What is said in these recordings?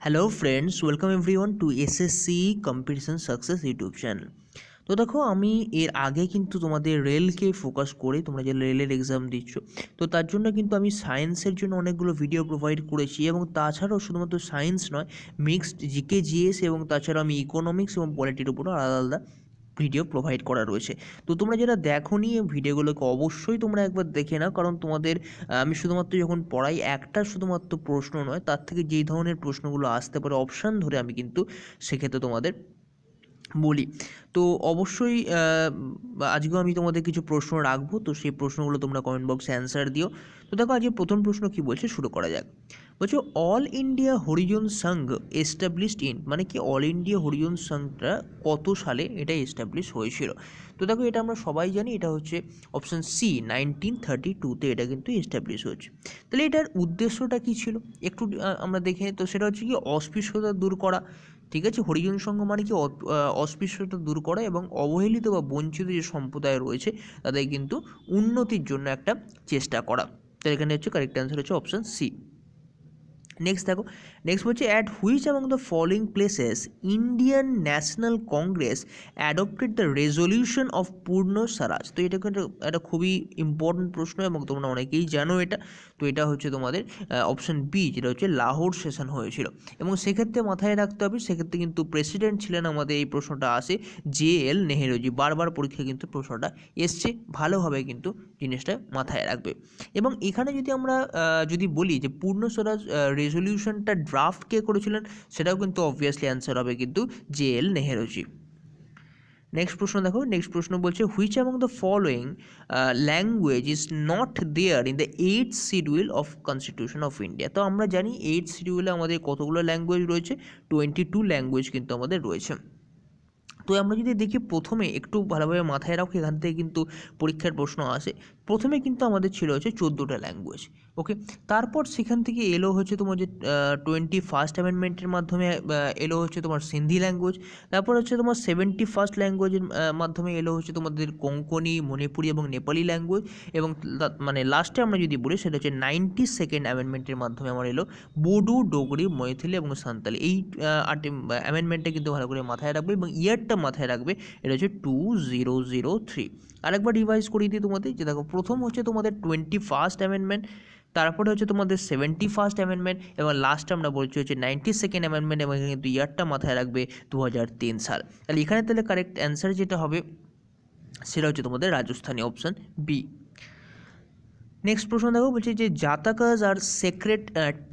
Hello friends, welcome everyone two SSC competition success YouTube channel. তো দেখো, আমি এর আগে কিন্তু তোমাদের রেলকে ফোকাস করে তোমরা যে রেলের এক্সাম দিচ্ছ, তো তার জন্য কিন্তু আমি সায়েন্সের জন্য অনেকগুলো ভিডিও প্রোভাইড করেছি, এবং তাছাড়াও শুধুমাত্র সায়েন্স নয়, মিক্সড জিকে জিএস এবং তাছাড়াও আমি ইকোনমিক্স এবং পলিটির উপরও আলাদা আলাদা ভিডিও প্রোভাইড করা রয়েছে। তো তোমরা যারা দেখোনি এই ভিডিওগুলোকে অবশ্যই তোমরা একবার দেখে নাও, কারণ তোমাদের আমি শুধুমাত্র যখন পড়াই একটা শুধুমাত্র প্রশ্ন নয়, তার থেকে যেই ধরনের প্রশ্নগুলো আসতে পারে অপশান ধরে আমি কিন্তু সেক্ষেত্রে তোমাদের বলি। তো অবশ্যই আজকেও আমি তোমাদের কিছু প্রশ্ন রাখবো, তো সেই প্রশ্নগুলো তোমরা কমেন্ট বক্সে অ্যান্সার দিও। তো দেখো, আজকে প্রথম প্রশ্ন কী বলছে, শুরু করা যাক। বলছে all India Harijan Sangh established in, মানে কি অল ইন্ডিয়া হরিজন সংঘটা কত সালে এটা এস্টাবলিশ হয়েছিল? তো দেখো, এটা আমরা সবাই জানি, এটা হচ্ছে অপশান সি 1932-তে এটা কিন্তু এস্টাবলিশ হয়েছে। তাহলে এটার উদ্দেশ্যটা কী ছিল একটু আমরা দেখে নিই। তো সেটা হচ্ছে কি অস্পৃশ্যতা দূর করা। ঠিক আছে, হরিজন সংঘ মানে কি অস্পৃশ্যতা দূর করা এবং অবহেলিত বা বঞ্চিত যে সম্প্রদায় রয়েছে তাদের কিন্তু উন্নতির জন্য একটা চেষ্টা করা। তাহলে এখানে হচ্ছে কারেক্ট অ্যান্সার হচ্ছে অপশান সি। নেক্সট দেখো, নেক্সট বলছে at which among the following places Indian national Congress adopted the resolution of পূর্ণ স্বরাজ। তো এটা কিন্তু একটা খুবই ইম্পর্টেন্ট প্রশ্ন এবং তোমরা অনেকেই জানো এটা। তো এটা হচ্ছে তোমাদের অপশান বি, যেটা হচ্ছে লাহোর সেশন হয়েছিল। এবং সেক্ষেত্রে মাথায় রাখতে হবে, সেক্ষেত্রে কিন্তু প্রেসিডেন্ট ছিলেন আমাদের, এই প্রশ্নটা আসে JL নেহেরুজি। বারবার পরীক্ষায় কিন্তু প্রশ্নটা এসছে, ভালোভাবে কিন্তু জিনিসটা মাথায় রাখবে। এবং এখানে যদি আমরা যদি বলি যে পূর্ণ স্বরাজ রেজলিউশনটা ড্রাফট কে করেছিলেন, সেটাও কিন্তু অবভিয়াসলি অ্যান্সার হবে কিন্তু JL নেহেরুজি। নেক্সট প্রশ্ন দেখো, নেক্সট প্রশ্ন বলছে which among the following language is not there in the 8th schedule of constitution of India. তো আমরা জানি 8th শিডিউলে আমাদের কতগুলো ল্যাঙ্গুয়েজ রয়েছে, 22 ল্যাঙ্গুয়েজ কিন্তু আমাদের রয়েছে। তো আমরা যদি দেখি, প্রথমে একটু ভালোভাবে মাথায় রাখো, এখান থেকে কিন্তু পরীক্ষার প্রশ্ন আসে। প্রথমে কিন্তু আমাদের ছিল হচ্ছে 14টা ল্যাঙ্গুয়েজ। ওকে, তারপর সেখান থেকে এলো হচ্ছে তোমার যে 21st অ্যামেন্ডমেন্টের মাধ্যমে এলো হচ্ছে তোমার সিন্ধি ল্যাঙ্গুয়েজ। তারপর হচ্ছে তোমার 71st ল্যাঙ্গুয়েজের মাধ্যমে এলো হচ্ছে তোমাদের কোঙ্কনি, মণিপুরি এবং নেপালি ল্যাঙ্গুয়েজ। এবং মানে লাস্টে আমরা যদি বলি, সেটা হচ্ছে 92nd অ্যামেন্ডমেন্টের মাধ্যমে আমার এলো বোডো, ডোগরি, মৈথিলি এবং সাঁওতালি। এই অ্যামেন্ডমেন্টটা কিন্তু ভালো করে মাথায় রাখবে এবং ইয়ারটা মাথায় রাখবে, এটা হচ্ছে 2003। আরেকবার রিভাইজ করিয়ে দিই তোমাদের, যে দেখো প্রথম হচ্ছে তোমাদের 21st অ্যামেন্ডমেন্ট, তারপরে হচ্ছে তোমাদের 71st অ্যামেন্ডমেন্ট, এবং লাস্টে আমরা বলছি হচ্ছে 92nd অ্যামেন্ডমেন্ট, এবং এখানে কিন্তু ইয়ারটা মাথায় রাখবে 2003 সাল। তাহলে এখানে তাহলে কারেক্ট অ্যান্সার যেটা হবে সেটা হচ্ছে তোমাদের রাজস্থানী, অপশান বি। নেক্সট প্রশ্ন দেখো, বলছে যে জাতাকাজ আর সেক্রেট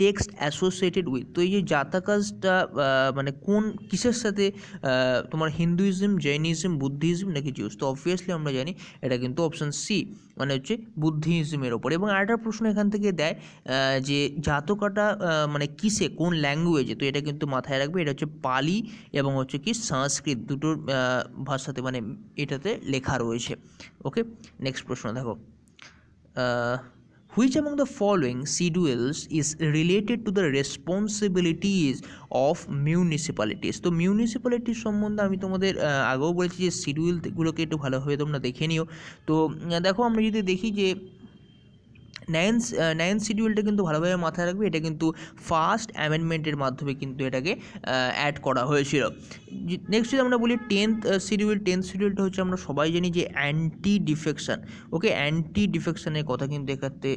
টেক্সট অ্যাসোসিয়েটেড উইথ। তো এই যে জাতাকাজটা মানে কোন কিসের সাথে, তোমার হিন্দুইজম, জৈনিজম, বুদ্ধিজম নাকি জিউস? তো অবভিয়াসলি আমরা জানি এটা কিন্তু অপশান সি, মানে হচ্ছে বুদ্ধিজমের ওপর। এবং আরেকটা প্রশ্ন এখান থেকে দেয় যে জাতকাটা মানে কিসে, কোন ল্যাঙ্গুয়েজে? তো এটা কিন্তু মাথায় রাখবে, এটা হচ্ছে পালি এবং হচ্ছে কি সংস্কৃত, দুটোর ভাষাতে মানে এটাতে লেখা রয়েছে। ওকে, নেক্সট প্রশ্ন দেখো, which among the following schedules is related to the responsibilities of municipalities? তো মিউনিসিপ্যালিটির সম্বন্ধে আমি তোমাদের আগেও বলেছি যে শিডিউলগুলোকে একটু ভালোভাবে তোমরা দেখে নিও। তো দেখো, আমরা যদি দেখি যে নাইন্থ শিডিউলটা কিন্তু ভালোভাবে মাথায় রাখবে, এটা কিন্তু ফার্স্ট অ্যামেন্ডমেন্টের মাধ্যমে কিন্তু এটাকে অ্যাড করা হয়েছিল। নেক্সট যদি আমরা বলি টেন্থ শিডিউলটা হচ্ছে আমরা সবাই জানি যে অ্যান্টি ডিফেকশন। ওকে, অ্যান্টি ডিফেকশনের কথা কিন্তু এক্ষেত্রে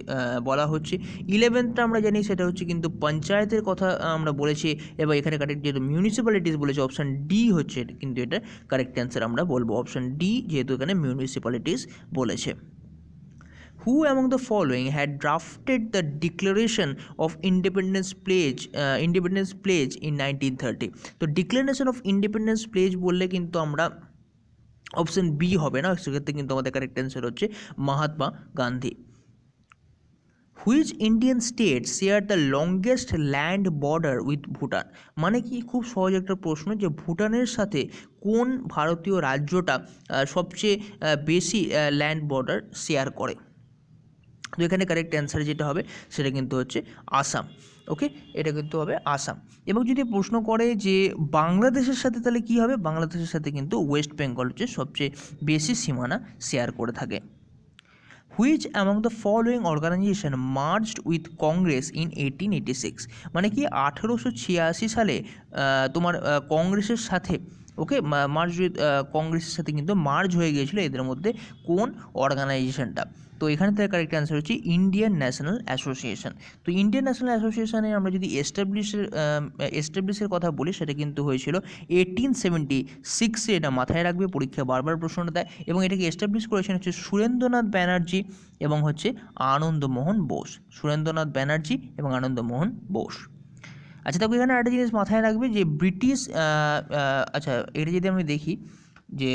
বলা হচ্ছে। 11টা আমরা জানি সেটা হচ্ছে কিন্তু পঞ্চায়েতের কথা আমরা বলেছি, এবং এখানে কারেক্ট যেহেতু মিউনিসিপ্যালিটিস বলেছে, অপশান ডি হচ্ছে কিন্তু এটা কারেক্ট অ্যান্সার আমরা বলবো, অপশান ডি, যেহেতু এখানে মিউনিসিপ্যালিটিস বলেছে। Who among the following had drafted the Declaration of Independence Pledge in 1930? তো Declaration of Independence Pledge বললে কিন্তু আমরা অপশান বি হবে না, সেক্ষেত্রে কিন্তু আমাদের কারেক্ট অ্যান্সার হচ্ছে Mahatma Gandhi. Which Indian state share the longest land border with Bhutan? মানে কি, খুব সহজ একটা প্রশ্ন, যে ভুটানের সাথে কোন ভারতীয় রাজ্যটা সবচেয়ে বেশি ল্যান্ড বর্ডার শেয়ার করে? তো এখানে কারেক্ট অ্যান্সার যেটা হবে সেটা কিন্তু হচ্ছে আসাম। ওকে, এটা কিন্তু হবে আসাম। এবং যদি প্রশ্ন করে যে বাংলাদেশের সাথে, তাহলে কী হবে? বাংলাদেশের সাথে কিন্তু ওয়েস্ট বেঙ্গল হচ্ছে সবচেয়ে বেশি সীমানা শেয়ার করে থাকে। Which among the following organization merged with Congress in 1886, মানে কি 1886 সালে তোমার কংগ্রেসের সাথে ওকে মার্জ উইথ কংগ্রেসের সাথে কিন্তু মার্জ হয়ে গিয়েছিল এদের মধ্যে কোন অর্গানাইজেশনটা। তো এখানে তার কারেক্ট অ্যান্সার হচ্ছে ইন্ডিয়ান ন্যাশনাল অ্যাসোসিয়েশন। তো ইন্ডিয়ান ন্যাশনাল অ্যাসোসিয়েশনে আমরা যদি এস্টাবলিশের কথা বলি সেটা কিন্তু হয়েছিল 1876-এ, এটা মাথায় রাখবে, পরীক্ষায় বারবার প্রশ্নটা দেয়। এবং এটাকে এস্টাবলিশ করেছেন হচ্ছে সুরেন্দ্রনাথ ব্যানার্জি এবং হচ্ছে আনন্দমোহন বোস। সুরেন্দ্রনাথ ব্যানার্জি এবং আনন্দমোহন বোস। আচ্ছা, দেখো এখানে একটা জিনিস মাথায় রাখবে যে ব্রিটিশ আচ্ছা এটা যদি আমি দেখি যে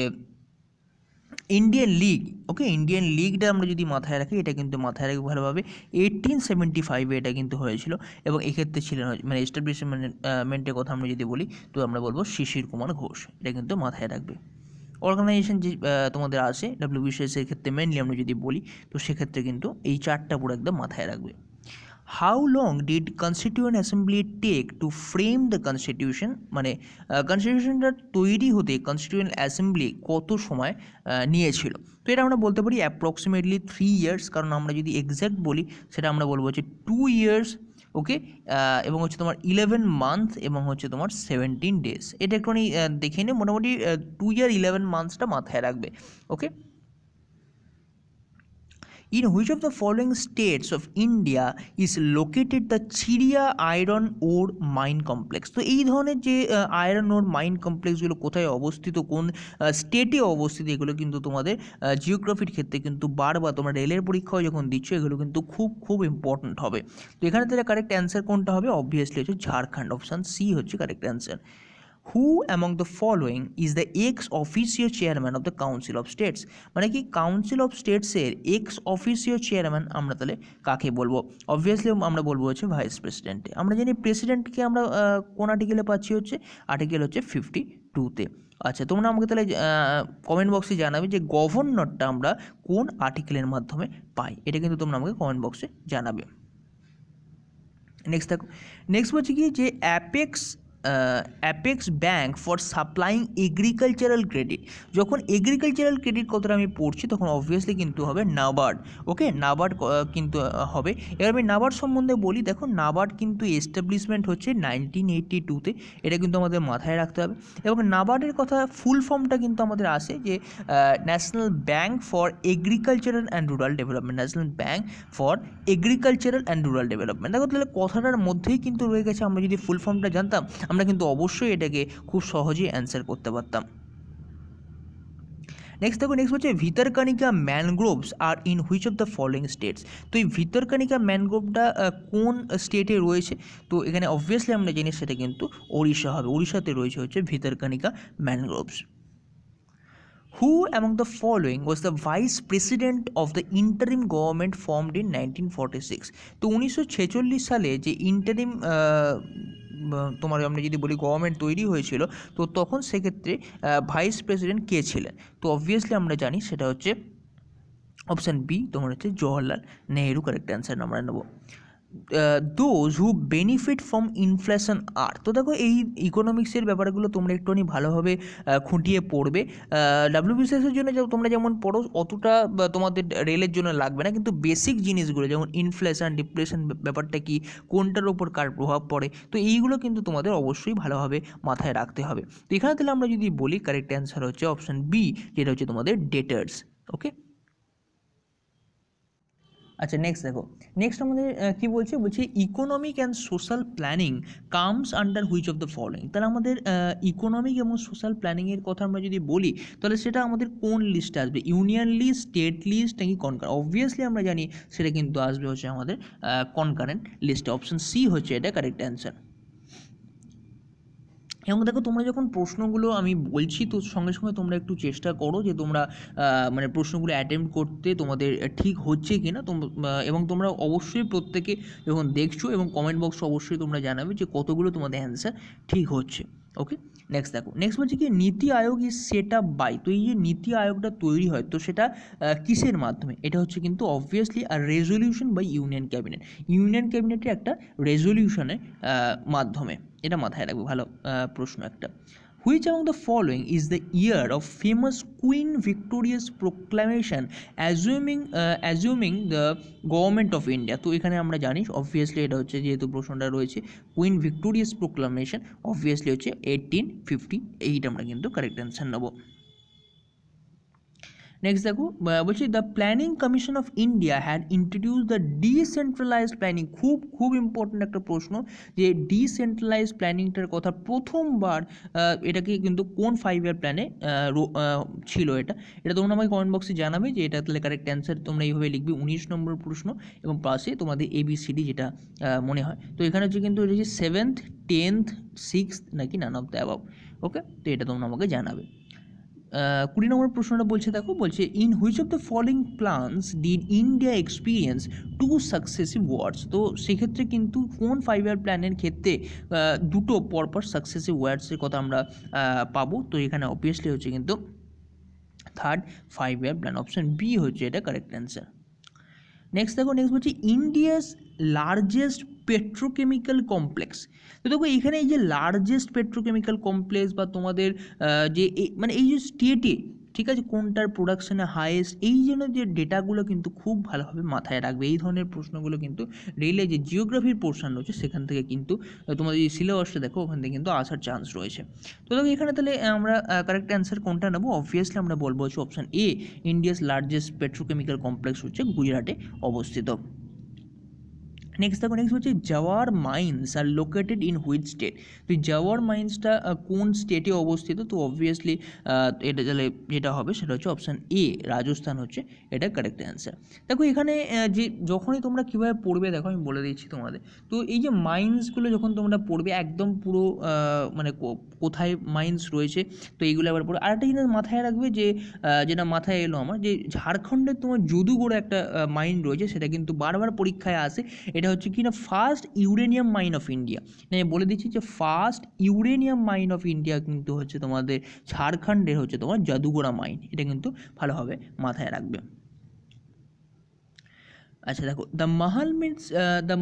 ইন্ডিয়ান লিগ, ওকে ইন্ডিয়ান লিগটা আমরা যদি মাথায় রাখি, এটা কিন্তু মাথায় রাখি ভালোভাবে, 1875-এ এটা কিন্তু হয়েছিল। এবং এক্ষেত্রে ছিলেন মানে এস্টাবলিশমেন্টের কথা আমরা যদি বলি তো আমরা বলবো শিশির কুমার ঘোষ। এটা কিন্তু মাথায় রাখবে। অর্গানাইজেশন যে তোমাদের আসে WBCS-এর ক্ষেত্রে মেনলি আমরা যদি বলি তো সেক্ষেত্রে কিন্তু এই চারটা পুরো একদম মাথায় রাখবে। How long did constituent assembly take to frame the constitution, মানে কনস্টিটিউশনটা তৈরি হতে কনস্টিটিউয়েন্ট অ্যাসেম্বলি কত সময় নিয়েছিল? তো এটা আমরা বলতে পারি অ্যাপ্রক্সিমেটলি 3 ইয়ার্স, কারণ আমরা যদি এক্স্যাক্ট বলি সেটা আমরা বলবো হচ্ছে 2 ইয়ার্স, ওকে, এবং হচ্ছে তোমার 11 মান্থ এবং হচ্ছে তোমার 17 ডেজ। এটা একটুখানি দেখে নিয়ে মোটামুটি 2 ইয়ার 11 মান্থসটা মাথায় রাখবে, ওকে। In which of the following states of India is located the Chiria iron ore mine complex? তো এই ধরনের যে আয়রন ওর মাইন কমপ্লেক্সগুলো কোথায় অবস্থিত, কোন স্টেটে অবস্থিত, এগুলো কিন্তু তোমাদের জিওগ্রাফির ক্ষেত্রে কিন্তু বারবার তোমরা রেলের পরীক্ষাও যখন দিচ্ছ এগুলো কিন্তু খুব খুব ইম্পর্ট্যান্ট হবে। তো এখানে তাহলে কারেক্ট অ্যান্সার কোনটা হবে? অবভিয়াসলি হচ্ছে ঝাড়খণ্ড, অপশান সি হচ্ছে correct answer. Who among the following is the ex officio chairman of the council of states, মানে কি কাউন্সিল অফ স্টেটসের এক্স অফিসিও চেয়ারম্যান আমরা তাহলে কাকে বলবো? অবভিয়াসলি আমরা বলবো হচ্ছে ভাইস প্রেসিডেন্টে। আমরা জানি প্রেসিডেন্টকে আমরা কোন আর্টিকেলে পাচ্ছি, হচ্ছে আর্টিকেল হচ্ছে 52-তে। আচ্ছা, তোমরা আমাকে তাহলে কমেন্ট বক্সে জানাবে যে গভর্নরটা আমরা কোন আর্টিকেলের মাধ্যমে পাই, এটা কিন্তু তোমরা আমাকে কমেন্ট বক্সে জানাবে। নেক্সট দেখো, নেক্সট বলছি কি যে apex bank for supplying agricultural credit. যখন এগ্রিকালচারাল ক্রেডিট কথাটা আমি পড়ছি তখন অবভিয়াসলি কিন্তু হবে নাবার্ড, ওকে, নাবার্ড কিন্তু হবে। এবার আমি নাবার্ড সম্বন্ধে বলি, দেখো নাবার্ড কিন্তু এস্টাবলিশমেন্ট হচ্ছে 1982-তে, এটা কিন্তু আমাদের মাথায় রাখতে হবে। এবং নাবার্ডের কথা ফুল ফর্মটা কিন্তু আমাদের আসে যে national bank for agricultural and rural development, national bank for agricultural and rural development. দেখো তাহলে কথাটার মধ্যেই কিন্তু রয়ে গেছে, আমরা যদি ফুল ফর্মটা জানতাম আমরা কিন্তু অবশ্যই এটাকে খুব সহজেই অ্যান্সার করতে পারতাম। নেক্সট দেখো, নেক্সট হচ্ছে ভিতরকণিকা ম্যানগ্রোভস আর in which of the following states. তো এই ভিতরকণিকা ম্যানগ্রোভটা কোন স্টেটে রয়েছে? তো এখানে অবভিয়াসলি আমরা জানি সেটা কিন্তু ওড়িশা হবে, ওড়িশাতে রয়েছে হচ্ছে Bhitarkanika mangroves. Who among the following was the vice president of the interim government formed in 1946? তো 1946 সালে যে ইন্টারিম তোমার আমরা যদি বলি গভর্নমেন্ট তৈরি হয়েছিল, তো তখন সেক্ষেত্রে ভাইস প্রেসিডেন্ট কে ছিলেন? তো অবভিয়াসলি আমরা জানি সেটা হচ্ছে অপশান বি, তোমার হচ্ছে জওহরলাল নেহেরু। কারেক্ট অ্যান্সার আমরা নেব। Those who benefit from inflation are. তো দেখো এই ইকোনমিক্সের ব্যাপারগুলো তোমরা একটুখানি ভালোভাবে খুঁটিয়ে পড়বে। WBCS-এর জন্য তোমরা যেমন পড়ো অতটা তোমাদের রেলের জন্য লাগবে না, কিন্তু বেসিক জিনিসগুলো যেমন ইনফ্লেশন, ডিপ্রেশন ব্যাপারটা কি, কোনটার ওপর কার প্রভাব পড়ে, তো এইগুলো কিন্তু তোমাদের অবশ্যই ভালোভাবে মাথায় রাখতে হবে। তো এখানে তাহলে আমরা যদি বলি কারেক্ট অ্যান্সার হচ্ছে অপশান বি, যেটা হচ্ছে তোমাদের ডেটার্স, ওকে। আচ্ছা, নেক্সট দেখো, নেক্সট আমাদের কী বলছে, economic and social planning comes under which of the following. তাহলে আমাদের ইকোনমিক এবং সোশ্যাল প্ল্যানিংয়ের কথা আমরা যদি বলি তাহলে সেটা আমাদের কোন লিস্টে আসবে? ইউনিয়ন লিস্ট, স্টেট লিস্ট নাকি কনকারেন্ট? অবভিয়াসলি আমরা জানি সেটা কিন্তু আসবে হচ্ছে আমাদের কনকারেন্ট লিস্টে। অপশন সি হচ্ছে এটা কারেক্ট অ্যান্সার। এবং দেখো তোমরা যখন প্রশ্নগুলো আমি বলছি তো সঙ্গে সঙ্গে তোমরা একটু চেষ্টা করো যে তোমরা মানে প্রশ্নগুলো অ্যাটেম্প্ট করতে তোমাদের ঠিক হচ্ছে কি না। এবং তোমরা অবশ্যই প্রত্যেকে যখন দেখছো এবং কমেন্ট বক্সে অবশ্যই তোমরা জানাবে যে কতগুলো তোমাদের অ্যান্সার ঠিক হচ্ছে, ওকে। নেক্সট দেখো, নেক্সট বলছে কি নীতি আয়োগ ইজ সেট আপ বাই। তো এই যে নীতি আয়োগটা তৈরি হয় তো সেটা কিসের মাধ্যমে? এটা হচ্ছে কিন্তু অবভিয়াসলি আর resolution by union cabinet. Union ক্যাবিনেটের একটা রেজলিউশনের মাধ্যমে, এটা মাথায় রাখবে, ভালো প্রশ্ন একটা। Which among the following is the year of famous Queen Victoria's proclamation assuming the government of India? তো এখানে আমরা জানি অবভিয়াসলি এটা হচ্ছে, যেহেতু প্রশ্নটা রয়েছে কুইন ভিক্টোরিয়াস প্রোক্লামেশন, অবভিয়াসলি হচ্ছে 1858 আমরা কিন্তু কারেক্ট অ্যান্সার নেব। নেক্সট দেখো বলছি the planning commission of India had introduce the decentralised planning. খুব ইম্পর্ট্যান্ট একটা প্রশ্ন, যে ডিসেন্ট্রালাইজড প্ল্যানিংটার কথা প্রথমবার এটাকে কিন্তু কোন 5 ইয়ার প্ল্যানে ছিল? এটা তোমরা আমাকে কমেন্ট বক্সে জানাবে যে এটা তাহলে কারেক্ট অ্যান্সার তোমরা এইভাবে লিখবে। 19 নম্বর প্রশ্ন এবং পাশে তোমাদের ABCD যেটা মনে হয়। তো এখানে হচ্ছে কিন্তু এটা হচ্ছে 7th 10th 6th নাকি নান অফ দ্য অ্যাবাভ। ওকে, তো এটা তোমরা আমাকে জানাবে। 20 নম্বর প্রশ্নটা বলছে, দেখো বলছে in which of the following plans did India experience 2 successive wars? তো সেক্ষেত্রে কিন্তু কোন 5 ইয়ার প্ল্যানের ক্ষেত্রে দুটো পরপর সাকসেসিভ ওয়ার্ডসের কথা আমরা পাবো? তো এখানে অবভিয়াসলি হচ্ছে কিন্তু third 5 year plan, option B হচ্ছে এটা কারেক্ট অ্যান্সার। নেক্সট দেখো, নেক্সট বলছি ইন্ডিয়াস লার্জেস্ট পেট্রোকেমিক্যাল কমপ্লেক্স। তো দেখো এখানে এই যে লার্জেস্ট পেট্রোকেমিক্যাল কমপ্লেক্স বা তোমাদের যে মানে এই যে স্টেটে, ঠিক আছে, কোনটার প্রোডাকশানে হাইয়েস্ট, এই জন্য যে ডেটাগুলো কিন্তু খুব ভালোভাবে মাথায় রাখবে। এই ধরনের প্রশ্নগুলো কিন্তু রেলে যে জিওগ্রাফির পোর্শন রয়েছে সেখান থেকে কিন্তু তোমাদের যে সিলেবাসটা দেখো ওখান থেকে কিন্তু আসার চান্স রয়েছে। তো দেখো এখানে তাহলে আমরা কারেক্ট অ্যান্সার কোনটা নেবো? অবভিয়াসলি আমরা বলবো হচ্ছে option A, India's largest petrochemical complex হচ্ছে গুজরাটে অবস্থিত। নেক্সট দেখো, নেক্সট হচ্ছে Zawar mines are located in which state? তো জাওয়ার মাইন্সটা কোন স্টেটে অবস্থিত? তো অবভিয়াসলি এটা তাহলে যেটা হবে সেটা হচ্ছে অপশান এ, রাজস্থান হচ্ছে এটা কারেক্ট অ্যান্সার। দেখো এখানে যে যখনই তোমরা কীভাবে পড়বে দেখো আমি বলে দিচ্ছি তোমাদের। তো এই যে মাইন্সগুলো যখন তোমরা পড়বে একদম পুরো মানে কোথায় মাইন্স রয়েছে তো এইগুলো আবার পড়ে। আরেকটা জিনিস মাথায় রাখবে যে যেটা মাথায় এলো আমার, যে ঝাড়খণ্ডের তোমার যদুগড়ে একটা মাইন রয়েছে, সেটা কিন্তু বারবার পরীক্ষায় আসে। এটা হচ্ছে কি না first uranium mine of India. আমি বলে দিচ্ছি যে first uranium mine of India কিন্তু হচ্ছে তোমাদের ঝাড়খণ্ডের হচ্ছে তোমার জাদুগোড়া মাইন। এটা কিন্তু ভালোভাবে মাথায় রাখবে। আচ্ছা দেখো, the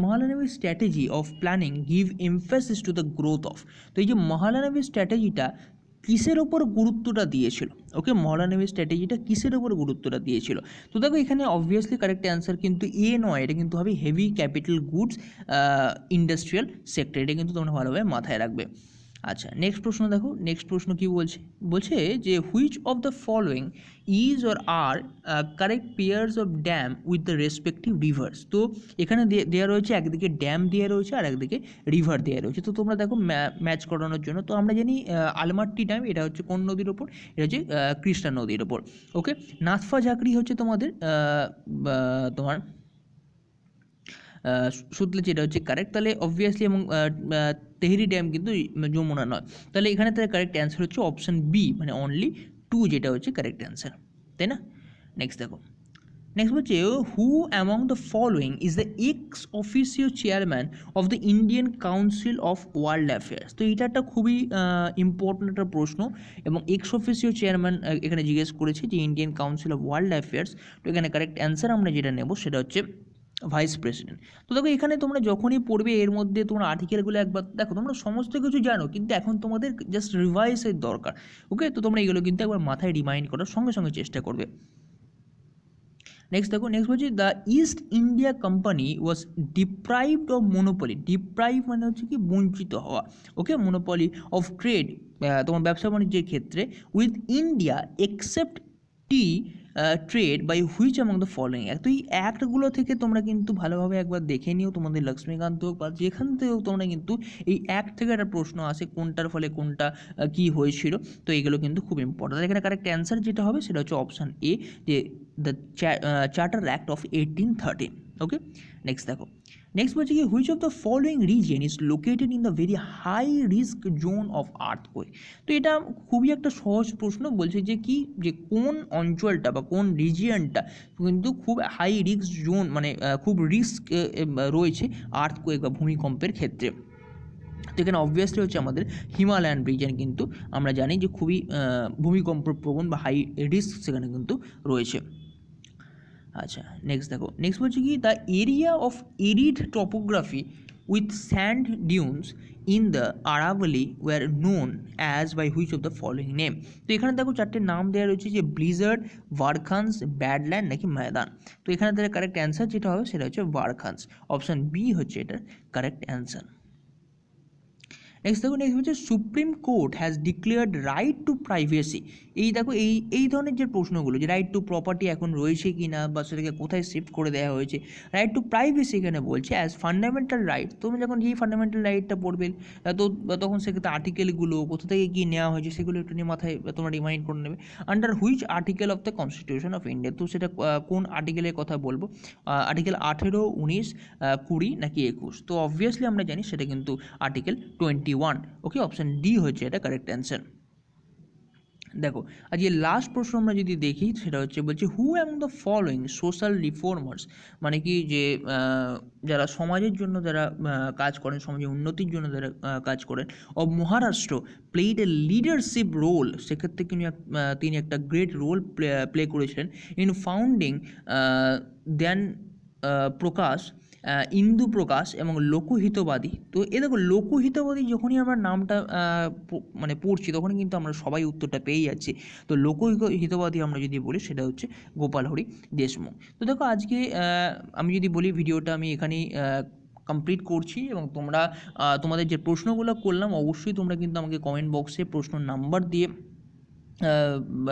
Mahalanobis strategy of planning give emphasis to the growth of. তো এই যে মাহালানবি স্ট্র্যাটেজিটা কিসের ওপর গুরুত্বটা দিয়েছিল? ওকে, মহালানবি স্ট্র্যাটেজিটা কিসের ওপর গুরুত্বটা দিয়েছিল? তো দেখো এখানে অবভিয়াসলি কারেক্ট অ্যান্সার কিন্তু এ নয়, এটা কিন্তু হবে heavy capital goods industrial sector. এটা কিন্তু তোমরা ভালোভাবে মাথায় রাখবে। আচ্ছা নেক্সট প্রশ্ন দেখো, নেক্সট প্রশ্ন কি বলছে যে which of the following is or are correct pairs of dam with the respective rivers? তো এখানে দেওয়া রয়েছে একদিকে ড্যাম দেওয়া রয়েছে আর একদিকে রিভার দেওয়া রয়েছে। তো তোমরা দেখো ম্যাচ করানোর জন্য, তো আমরা জানি আলমাট্টি ড্যাম এটা হচ্ছে কোন নদীর ওপর? এটা হচ্ছে কৃষ্ণা নদীর ওপর। ওকে, নাথফা ঝাঁকড়ি হচ্ছে তোমাদের তোমার সুতলে, যেটা হচ্ছে কারেক্ট। তাহলে অবভিয়াসলি এবং তেহরি ড্যাম কিন্তু যমুনা নয়। তাহলে এখানে তাহলে কারেক্ট অ্যান্সার হচ্ছে অপশান বি, মানে অনলি 2, যেটা হচ্ছে কারেক্ট অ্যান্সার, তাই না? নেক্সট দেখো, নেক্সট বলছে হু among the following is the ex officio chairman of the Indian council of world affairs? তো এটা একটা খুবই ইম্পর্ট্যান্ট একটা প্রশ্ন এবং এক্স অফিসিও চেয়ারম্যান এখানে জিজ্ঞেস করেছে যে Indian council of world affairs. তো এখানে কারেক্ট অ্যান্সার আমরা যেটা নেব সেটা হচ্ছে ভাইস প্রেসিডেন্ট। তো দেখো এখানে তোমরা যখনই পড়বে এর মধ্যে তোমরা আর্টিকেলগুলো একবার দেখো, তোমরা সমস্ত কিছু জানো কিন্তু এখন তোমাদের জাস্ট রিভাইসের দরকার। ওকে, তো তোমরা এগুলো কিন্তু একবার মাথায় রিমাইন্ড করার সঙ্গে সঙ্গে চেষ্টা করবে। নেক্সট দেখো, নেক্সট বলছি the east India company was deprived of monopoly. Deprive মানে হচ্ছে কি বঞ্চিত হওয়া। ওকে, মোনোপলি অফ ট্রেড তোমার ব্যবসা বাণিজ্যের ক্ষেত্রে with India except tea trade by which among the following act? তো এই অ্যাক্টগুলো থেকে তোমরা কিন্তু ভালোভাবে একবার দেখে নিও, তোমাদের লক্ষ্মীকান্ত হোক বা যেখান থেকেও তোমরা কিন্তু এই অ্যাক্ট থেকে একটা প্রশ্ন আসে কোনটার ফলে কোনটা কী হয়েছিল। তো এগুলো কিন্তু খুব ইম্পর্টেন্ট। এখানে কারেক্ট অ্যান্সার যেটা হবে সেটা হচ্ছে অপশান এ, যে the charter act of 1813। Okay, next দেখো, নেক্সট বলছে কি which of the following region is located in the very high risk zone of earthquake? তো এটা খুবই একটা সহজ প্রশ্ন, বলছে যে কি যে কোন অঞ্চলটা বা কোন রিজিয়নটা কিন্তু খুব হাই রিস্ক জোন, মানে খুব রিস্ক রয়েছে আর্থকোয়েক বা ভূমিকম্পের ক্ষেত্রে। তো এখানে অবভিয়াসলি হচ্ছে আমাদের হিমালয়ান রিজিয়ন কিন্তু আমরা জানি যে খুবই ভূমিকম্প প্রবণ বা হাই রিস্ক সেখানে কিন্তু রয়েছে। আচ্ছা নেক্সট দেখো, নেক্সট বলছে কি the area of arid topography with sand dunes in the Aravalli are known as by which of the following name. তো এখানে দেখো চারটে নাম দেওয়া রয়েছে, যে ব্লিজার্ড, ভারখানস, ব্যাডল্যান্ড নাকি ময়দান। তো এখানে তাহলে কারেক্ট অ্যান্সার যেটা হবে সেটা হচ্ছে ভারখানস। অপশান বি হচ্ছে এটার কারেক্ট অ্যান্সার। নেক্সট দেখো, নেক্সট হচ্ছে supreme court has declared right two privacy. এই দেখো এই ধরনের যে প্রশ্নগুলো, যে রাইট টু প্রপার্টি এখন রয়েছে কি না, বা সেটাকে কোথায় শিফট করে দেওয়া হয়েছে। রাইট টু প্রাইভেসি এখানে বলছে অ্যাজ ফান্ডামেন্টাল রাইট। তোমরা যখন এই ফান্ডামেন্টাল রাইটটা পড়বে তো তখন সেক্ষেত্রে আর্টিকেলগুলো কোথা থেকে কী নেওয়া হয়েছে সেগুলো একটু নিয়ে মাথায় তোমরা রিমাইন্ড করে নেবে। Under which article of the constitution of India. তো সেটা কোন আর্টিকেলের কথা বলবো, আর্টিকেল 18, 19, 20 নাকি 21। তো অবভিয়াসলি আমরা জানি সেটা কিন্তু আর্টিকেল 21। ওকে, অপশান ডি হচ্ছে এটা কারেক্ট অ্যান্সার। দেখো আজ এই লাস্ট প্রশ্ন আমরা যদি দেখি, সেটা হচ্ছে বলছে হু among the following social reformers, মানে কি যে যারা সমাজের জন্য যারা কাজ করেন, সমাজের উন্নতির জন্য যারা কাজ করেন, of Maharashtra played a leadership role. সেক্ষেত্রে তিনি একটা গ্রেট রোল প্লে করেছিলেন ইন ফাউন্ডিং দেন প্রকাশ, ইন্দু প্রকাশ এবং লোকহিতবাদী। তো দেখো লোকহিতবাদী যখনই আমরা নামটা মানে পড়ছি তখনই কিন্তু আমরা সবাই উত্তরটা পেয়ে যাচ্ছি। তো লোকহিতবাদী আমরা যদি বলি সেটা হচ্ছে গোপাল হরি দেশমুখ। তো দেখো আজকে আমি যদি বলি ভিডিওটা আমি এখানেই কমপ্লিট করছি, এবং তোমরা তোমাদের যে প্রশ্নগুলো করলাম অবশ্যই তোমরা কিন্তু আমাকে কমেন্ট বক্সে প্রশ্ন নাম্বার দিয়ে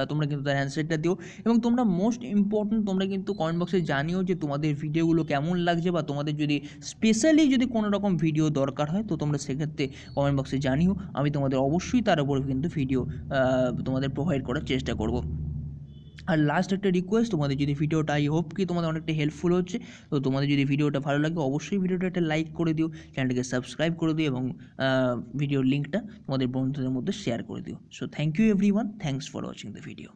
তোমরা কিন্তু তার অ্যান্সারটা দিও। এবং তোমরা মোস্ট ইম্পর্ট্যান্ট তোমরা কিন্তু কমেন্ট বক্সে জানিও যে তোমাদের ভিডিওগুলো কেমন লাগছে, বা তোমাদের যদি স্পেশালি যদি কোনো রকম ভিডিও দরকার হয় তো তোমরা সেক্ষেত্রে কমেন্ট বক্সে জানিও। আমি তোমাদের অবশ্যই তার উপরে কিন্তু ভিডিও তোমাদের প্রোভাইড করার চেষ্টা করব। আর লাস্ট একটা রিকোয়েস্ট, তোমাদের যদি ভিডিওটা আই হোপ কি তোমাদের অনেকটা হেল্পফুল হচ্ছে, তো তোমাদের যদি ভিডিওটা ভালো লাগে অবশ্যই ভিডিওটা একটা লাইক করে দিও, চ্যানেলটাকে সাবস্ক্রাইব করে দিও, এবং ভিডিওর লিঙ্কটা তোমাদের বন্ধুদের মধ্যে শেয়ার করে দিও। So thank you everyone, thanks for watching the video.